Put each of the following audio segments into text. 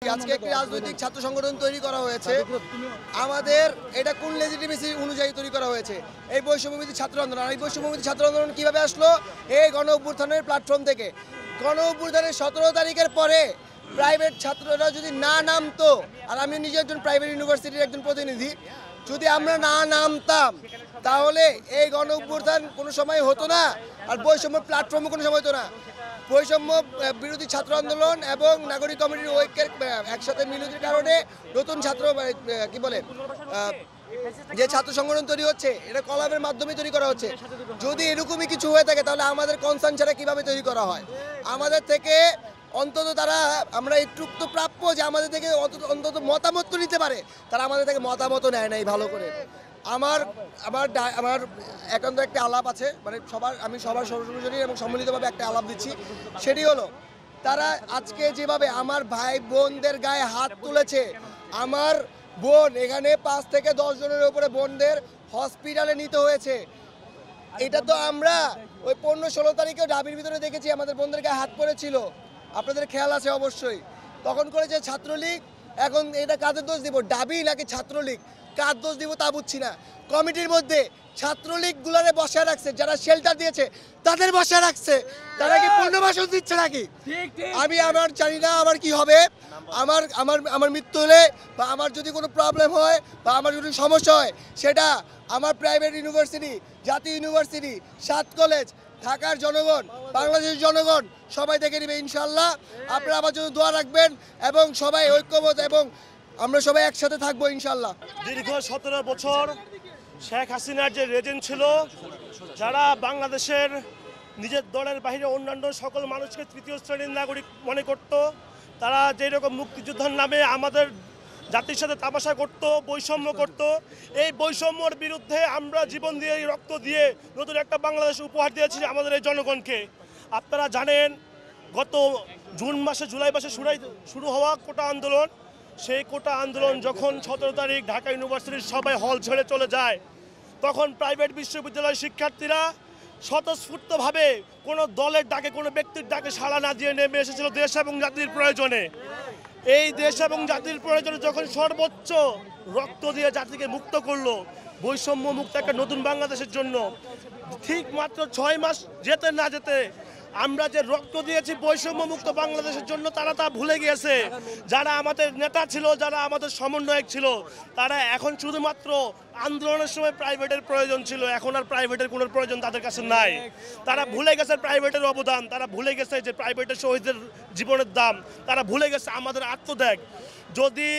আজকে একটি রাজনৈতিক ছাত্র সংগঠন তৈরি করা হয়েছে। আমাদের এটা কোন লেজিটিমেসি অনুযায়ী তৈরি করা হয়েছে? এই বৈষম্যবিরোধী ছাত্র আন্দোলন। এই বৈষম্যবিরোধী ছাত্র আন্দোলন কিভাবে আসলো? এই গণ অভ্যুত্থানের প্ল্যাটফর্ম থেকে। গণ অভ্যুত্থানের 17 তারিখের পরে প্রাইভেট ছাত্ররা যদি না নামতো, আর আমি নিজে একজন প্রাইভেট ইউনিভার্সিটির একজন প্রতিনিধি, যদি আমরা না নামতাম তাহলে এই গণ অভ্যুত্থান কোনো সময় হতো না, আর বৈষম্য প্ল্যাটফর্মও কোনো সময় হতো না। বৈষম্য বিরোধী ছাত্র আন্দোলন এবং নাগরিক কমিটির ঐক্যের একসাথে মিলিতির কারণে নতুন ছাত্র কি বলে যে ছাত্র সংগঠন তৈরি হচ্ছে, এটা কলাবের মাধ্যমে তৈরি করা হচ্ছে। যদি এরকমই কিছু হয়ে থাকে তাহলে আমাদের কনসার্ন ছাড়া কীভাবে তৈরি করা হয়? আমাদের থেকে অন্তত তারা, আমরা একটু তো প্রাপ্য যে আমাদের থেকে অন্তত মতামত তো নিতে পারে, তারা আমাদের থেকে মতামতও নেয় নাই ভালো করে। আমার আমার আমার একান্ত একটা আলাপ আছে, মানে আমি সবার সর্বজনীন এবং সম্মিলিতভাবে একটা আলাপ দিচ্ছি। সেটি হলো, তারা আজকে যেভাবে আমার ভাই বোনদের গায়ে হাত তুলেছে, আমার বোন এখানে 5 থেকে 10 জনের উপরে বোনদের হসপিটালে নিতে হয়েছে। এটা তো আমরা ওই 15-16 তারিখেও ঢাবির ভিতরে দেখেছি, আমাদের বোনদের গায়ে হাত পড়েছিল, আপনাদের খেয়াল আছে অবশ্যই। তখন করেছে ছাত্রলীগ। এখন এটা কাদের দোষ দিব, ঢাবি নাকি ছাত্রলীগ? কার দোষ দিব তা বুঝছি না। কমিটির মধ্যে ছাত্রলীগগুলোরে বসায় রাখছে, যারা শেল্টার দিয়েছে তাদের বসায় রাখছে, তারা কি পুনর্বাসন দিচ্ছে নাকি? আমি জানি না আমার কি হবে। আমার আমার আমার মৃত্যু হলে বা আমার যদি কোনো প্রবলেম হয় বা আমার যদি সমস্যা হয়, সেটা আমার প্রাইভেট ইউনিভার্সিটি, জাতীয় ইউনিভার্সিটি, 7 কলেজ, ঢাকার জনগণ, বাংলাদেশের জনগণ সবাই দেখে নেবে ইনশাল্লাহ। আপনারা আমার জন্য দোয়া রাখবেন এবং সবাই ঐক্যবদ্ধ, এবং আমরা সবাই একসাথে থাকবো ইনশাল্লাহ। দীর্ঘ 17 বছর শেখ হাসিনার যে রেজেন্ট ছিল, যারা বাংলাদেশের নিজের দলের বাইরে অন্যান্য সকল মানুষকে তৃতীয় শ্রেণীর নাগরিক মনে করত, তারা যেই রকম মুক্তিযুদ্ধের নামে আমাদের জাতির সাথে তামাশা করত, বৈষম্য করত, এই বৈষম্যর বিরুদ্ধে আমরা জীবন দিয়ে, রক্ত দিয়ে নতুন একটা বাংলাদেশ উপহার দিয়েছি আমাদের এই জনগণকে। আপনারা জানেন, গত জুন মাসে, জুলাই মাসে শুরু হওয়া কোটা আন্দোলন, সেই কোটা আন্দোলন যখন 17 তারিখ ঢাকা ইউনিভার্সিটির সবাই হল ছেড়ে চলে যায়, তখন প্রাইভেট বিশ্ববিদ্যালয়ের শিক্ষার্থীরা স্বতঃস্ফূর্তভাবে কোনো দলের ডাকে, কোনো ব্যক্তির ডাকে সাড়া না দিয়ে নেমে এসেছিল দেশ এবং জাতির প্রয়োজনে। এই দেশ এবং জাতির প্রয়োজনে যখন সর্বোচ্চ রক্ত দিয়ে জাতিকে মুক্ত করলো, বৈষম্য মুক্ত একটা নতুন বাংলাদেশের জন্য, ঠিক মাত্র 6 মাস যেতে না যেতে আমরা যে রক্ত দিয়েছি বৈষম্য মুক্ত বাংলাদেশের জন্য, তারা তা ভুলে গিয়েছে। যারা আমাদের নেতা ছিল, যারা আমাদের সমন্বয়ক ছিল, তারা এখন শুধুমাত্র আন্দোলনের সময় প্রাইভেটের প্রয়োজন ছিল, এখন আর প্রাইভেটের কোনো প্রয়োজন তাদের কাছে নাই। তারা ভুলে গেছে প্রাইভেটের অবদান, তারা ভুলে গেছে যে প্রাইভেটের শহীদের জীবনের দাম, তারা ভুলে গেছে আমাদের আত্মত্যাগ। যদি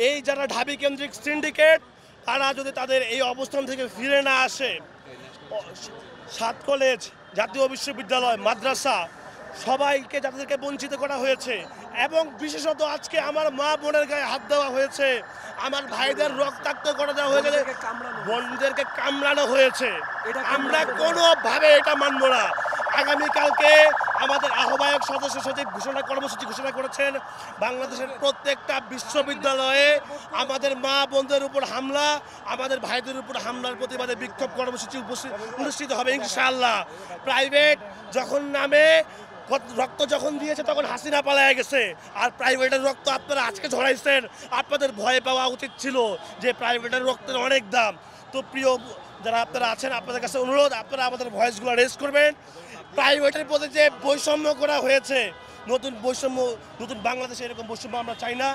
এই যারা ঢাবি কেন্দ্রিক সিন্ডিকেট, তারা যদি তাদের এই অবস্থান থেকে ফিরে না আসে, 7 কলেজ, জাতীয় বিশ্ববিদ্যালয়, মাদ্রাসা, সবাইকে যাদেরকে বঞ্চিত করা হয়েছে, এবং বিশেষত আজকে আমার মা বোনের গায়ে হাত দেওয়া হয়েছে, আমার ভাইদের রক্তাক্ত করে দেওয়া হয়েছে, বোনদেরকে কামড়ানো হয়েছে, আমরা কোনোভাবে এটা মানব না। আগামীকালকে আমাদের আহ্বায়ক সদস্য সচিব কর্মসূচি ঘোষণা করেছেন, বাংলাদেশের প্রত্যেকটা বিশ্ববিদ্যালয়ে আমাদের মা বোনদের উপর হামলা, আমাদের ভাইদের উপর হামলার প্রতিবাদে বিক্ষোভ কর্মসূচি অনুষ্ঠিত হবে ইনশাআল্লাহ। প্রাইভেট যখন নামে, রক্ত যখন দিয়েছে তখন হাসিনা পালায় গেছে, আর প্রাইভেটের রক্ত আপনারা আজকে ঝরাইছেন, আপনাদের ভয় পাওয়া উচিত ছিল যে প্রাইভেটের রক্তের অনেক দাম। তো প্রিয় যারা আপনারা আছেন, আপনাদের কাছে অনুরোধ, আপনারা আমাদের ভয়েসগুলো রেজ করবেন। প্রাইভেটের প্রতি যে বৈষম্য করা হয়েছে, নতুন বৈষম্য, নতুন বাংলাদেশে এরকম বৈষম্য আমরা চাই না।